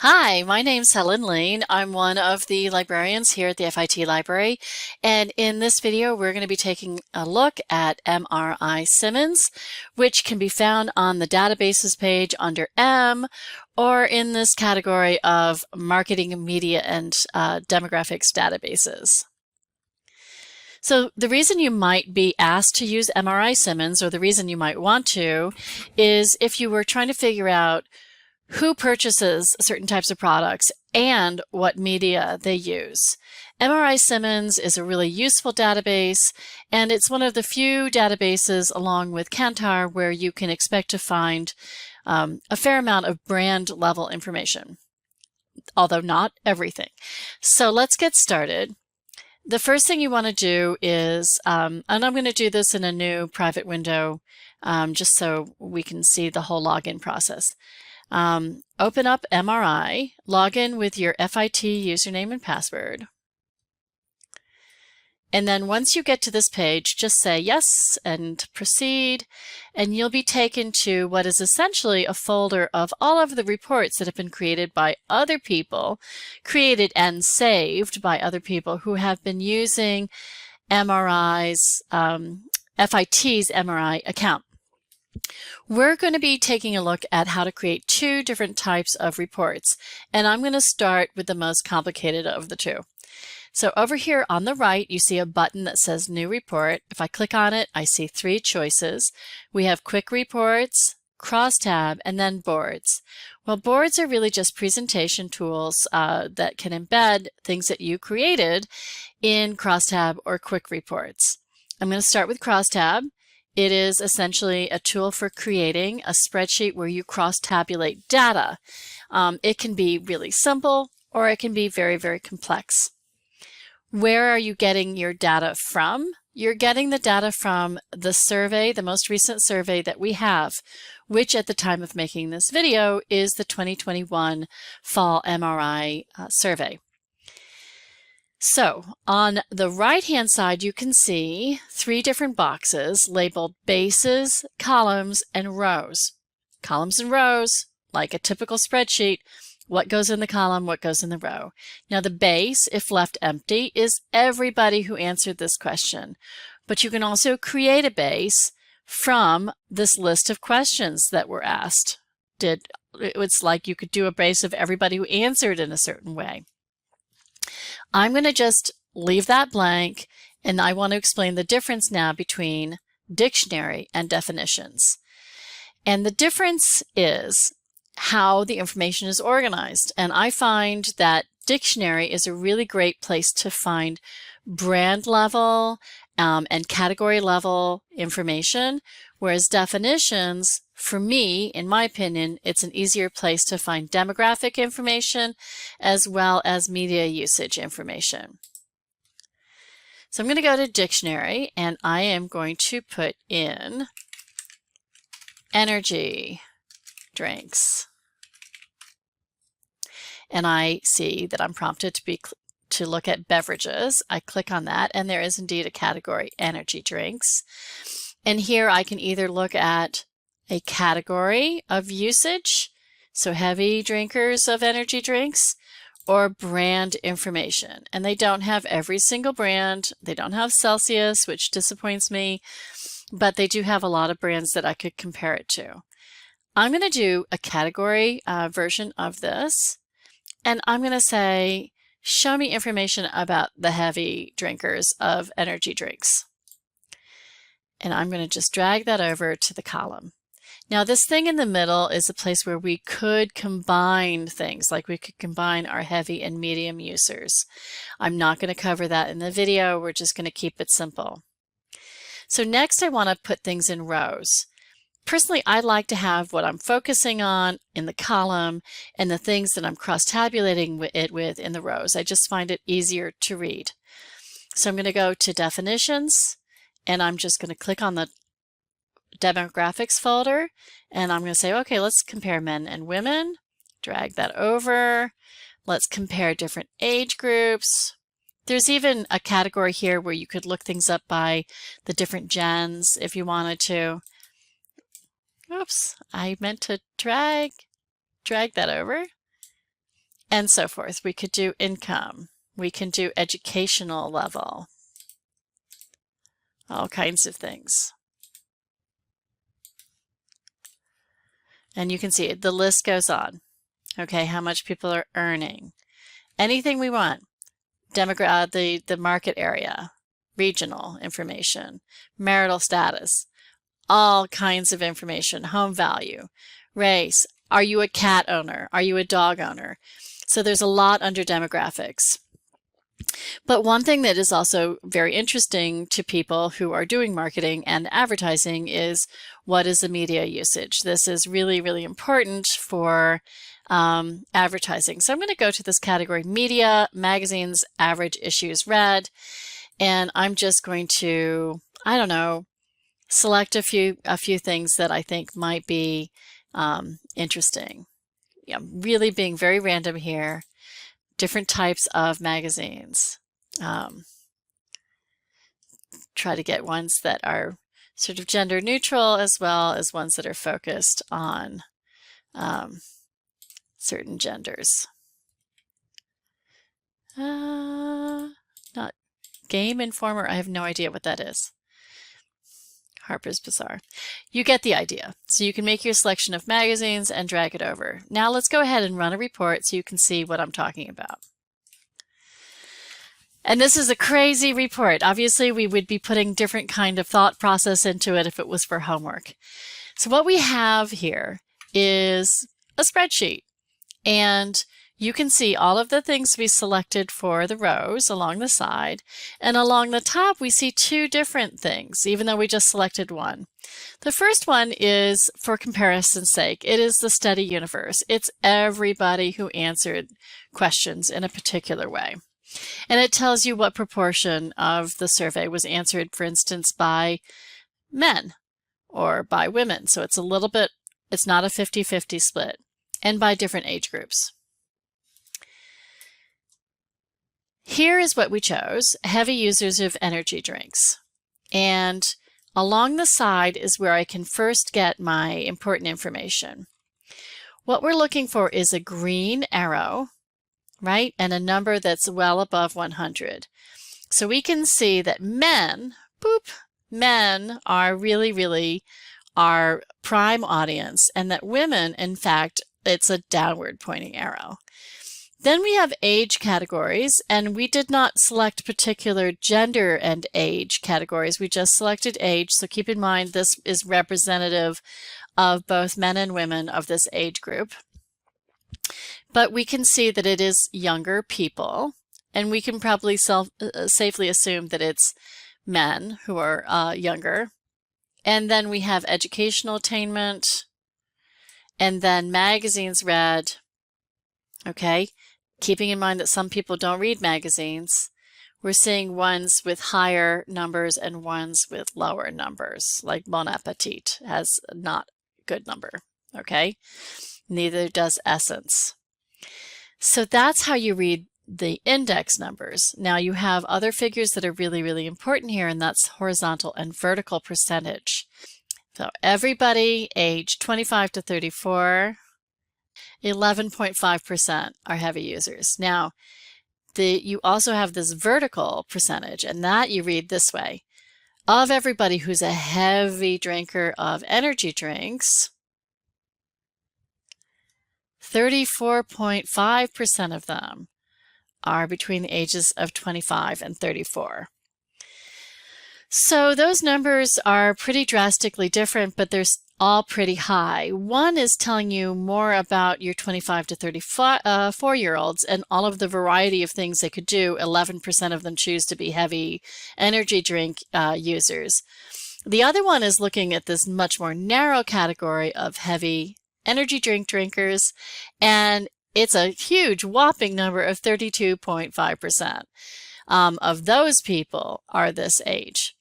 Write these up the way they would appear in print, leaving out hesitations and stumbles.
Hi, my name's Helen Lane. I'm one of the librarians here at the FIT Library, and in this video we're going to be taking a look at MRI-Simmons, which can be found on the databases page under M, or in this category of marketing, media, and demographics databases. So the reason you might be asked to use MRI-Simmons, or the reason you might want to, is if you were trying to figure out who purchases certain types of products and what media they use. MRI-Simmons is a really useful database, and it's one of the few databases along with Kantar where you can expect to find a fair amount of brand level information, although not everything. So let's get started. The first thing you want to do is, and I'm going to do this in a new private window just so we can see the whole login process. Open up MRI, log in with your FIT username and password. And then once you get to this page, just say yes and proceed, and you'll be taken to what is essentially a folder of all of the reports that have been created by other people, created and saved by other people who have been using FIT's MRI account. We're going to be taking a look at how to create two different types of reports, and I'm going to start with the most complicated of the two. So over here on the right, you see a button that says New Report. If I click on it, I see three choices. We have Quick Reports, Crosstab, and then Boards. Well, boards are really just presentation tools that can embed things that you created in Crosstab or Quick Reports. I'm going to start with Crosstab. It is essentially a tool for creating a spreadsheet where you cross-tabulate data. It can be really simple, or it can be very, very complex. Where are you getting your data from? You're getting the data from the survey, the most recent survey that we have, which at the time of making this video is the 2021 Fall MRI survey. So on the right-hand side, you can see three different boxes labeled bases, columns, and rows. Columns and rows, like a typical spreadsheet, what goes in the column, what goes in the row. Now the base, if left empty, is everybody who answered this question. But you can also create a base from this list of questions that were asked. It's like you could do a base of everybody who answered in a certain way. I'm going to just leave that blank, and I want to explain the difference now between dictionary and definitions. And the difference is how the information is organized. And I find that dictionary is a really great place to find brand level and category level information, whereas definitions, for me, in my opinion, it's an easier place to find demographic information as well as media usage information. So I'm going to go to dictionary, and I am going to put in energy drinks. And I see that I'm prompted to look at beverages. I click on that, and there is indeed a category, energy drinks. And here I can either look at a category of usage, so heavy drinkers of energy drinks, or brand information. And they don't have every single brand. They don't have Celsius, which disappoints me, but they do have a lot of brands that I could compare it to. I'm going to do a category version of this, and I'm going to say, show me information about the heavy drinkers of energy drinks. And I'm going to just drag that over to the column. Now this thing in the middle is a place where we could combine things, like we could combine our heavy and medium users. I'm not going to cover that in the video. We're just going to keep it simple. So next I want to put things in rows. Personally, I like to have what I'm focusing on in the column and the things that I'm cross-tabulating it with in the rows. I just find it easier to read. So I'm going to go to definitions, and I'm just going to click on the demographics folder, and I'm going to say, okay, let's compare men and women. Drag that over. Let's compare different age groups. There's even a category here where you could look things up by the different gens if you wanted to. Oops, I meant to drag that over. and so forth. We could do income. We can do educational level. All kinds of things. And you can see the list goes on. Okay, how much people are earning. Anything we want. The market area, regional information, marital status, all kinds of information, home value, race. Are you a cat owner? Are you a dog owner? So there's a lot under demographics. But one thing that is also very interesting to people who are doing marketing and advertising is what is the media usage? This is really, really important for advertising. So I'm going to go to this category, media, magazines, average issues read, and I'm just going to, I don't know, select a few things that I think might be interesting. Yeah, really being very random here. Different types of magazines. Try to get ones that are sort of gender neutral as well as ones that are focused on certain genders. Not Game Informer, I have no idea what that is. Harper's Bazaar. You get the idea. So you can make your selection of magazines and drag it over. Now let's go ahead and run a report so you can see what I'm talking about. And this is a crazy report. Obviously, we would be putting different kind of thought process into it if it was for homework. So what we have here is a spreadsheet. And you can see all of the things we selected for the rows along the side. And along the top, we see two different things, even though we just selected one. The first one is, for comparison's sake, it is the study universe. It's everybody who answered questions in a particular way. And it tells you what proportion of the survey was answered, for instance, by men or by women. So it's a little bit, it's not a 50-50 split, and by different age groups. Here is what we chose, heavy users of energy drinks. And along the side is where I can first get my important information. What we're looking for is a green arrow, right? And a number that's well above 100. So we can see that men, men are really our prime audience, and that women, in fact, it's a downward pointing arrow. Then we have age categories, and we did not select particular gender and age categories. We just selected age, so keep in mind this is representative of both men and women of this age group. But we can see that it is younger people, and we can probably safely assume that it's men who are younger. And then we have educational attainment, and then magazines read. Okay, keeping in mind that some people don't read magazines, we're seeing ones with higher numbers and ones with lower numbers, like Bon Appetit has not a good number, okay? Neither does Essence. So that's how you read the index numbers. Now you have other figures that are really important here, and that's horizontal and vertical percentage. So everybody age 25 to 34, 11.5% are heavy users. Now, you also have this vertical percentage, and that you read this way. Of everybody who's a heavy drinker of energy drinks, 34.5% of them are between the ages of 25 and 34. So those numbers are pretty drastically different, but they're all pretty high. One is telling you more about your 25 to 34-year-olds and all of the variety of things they could do. 11% of them choose to be heavy energy drink users. The other one is looking at this much more narrow category of heavy energy drink drinkers, and it's a huge whopping number of 32.5% of those people are this age.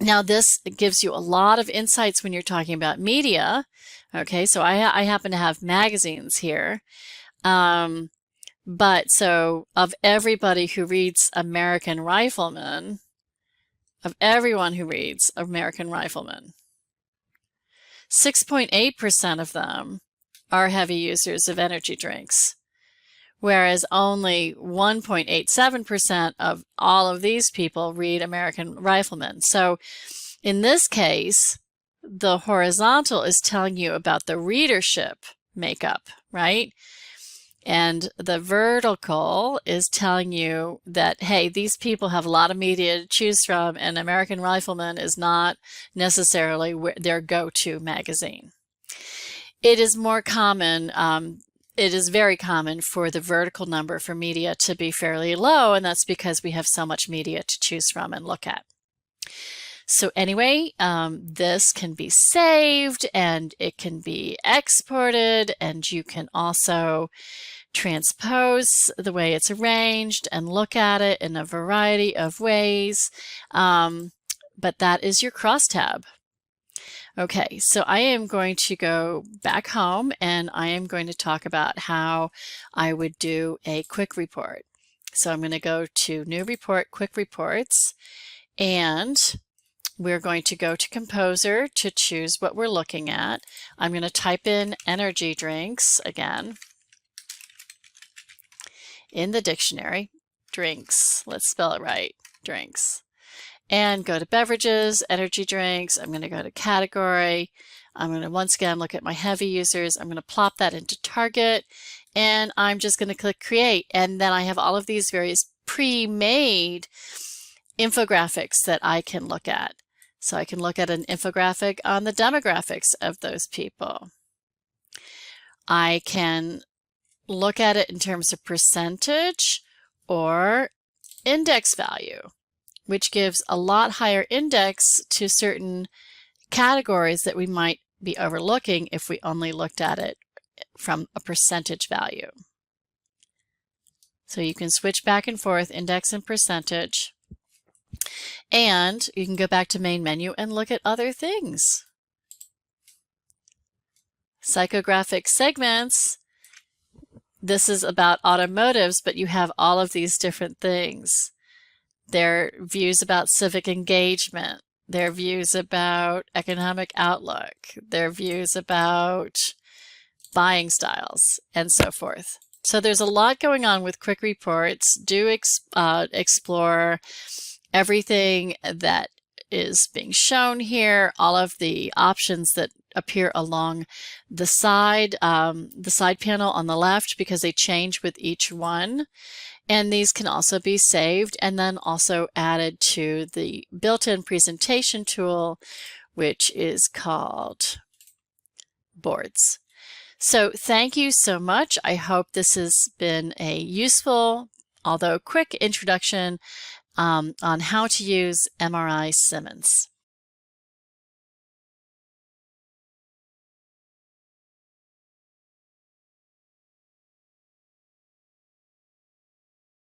Now this gives you a lot of insights when you're talking about media. Okay, so I happen to have magazines here. But so of everybody who reads American Rifleman, of everyone who reads American Rifleman, 6.8% of them are heavy users of energy drinks, whereas only 1.87% of all of these people read American Rifleman. So in this case, the horizontal is telling you about the readership makeup, right? And the vertical is telling you that, hey, these people have a lot of media to choose from, and American Rifleman is not necessarily their go-to magazine. It is more common, it is very common for the vertical number for media to be fairly low, and that's because we have so much media to choose from and look at. So anyway, this can be saved and it can be exported, and you can also transpose the way it's arranged and look at it in a variety of ways. But that is your crosstab. Okay, so I am going to go back home and I am going to talk about how I would do a quick report. So I'm going to go to New Report, Quick Reports, and we're going to go to Composer to choose what we're looking at. I'm going to type in energy drinks again in the dictionary. Drinks, let's spell it right, drinks. And go to beverages, energy drinks. I'm going to go to category. I'm going to once again look at my heavy users. I'm going to plop that into Target, and I'm just going to click create. And then I have all of these various pre-made infographics that I can look at. So I can look at an infographic on the demographics of those people. I can look at it in terms of percentage or index value, which gives a lot higher index to certain categories that we might be overlooking if we only looked at it from a percentage value. So you can switch back and forth, index and percentage. And you can go back to main menu and look at other things. Psychographic segments. This is about automotives, but you have all of these different things. Their views about civic engagement, their views about economic outlook, their views about buying styles, and so forth. So there's a lot going on with quick reports. Do explore everything that is being shown here, all of the options that appear along the side panel on the left, because they change with each one. And these can also be saved and then also added to the built-in presentation tool, which is called Boards. So thank you so much. I hope this has been a useful, although quick introduction on how to use MRI-Simmons.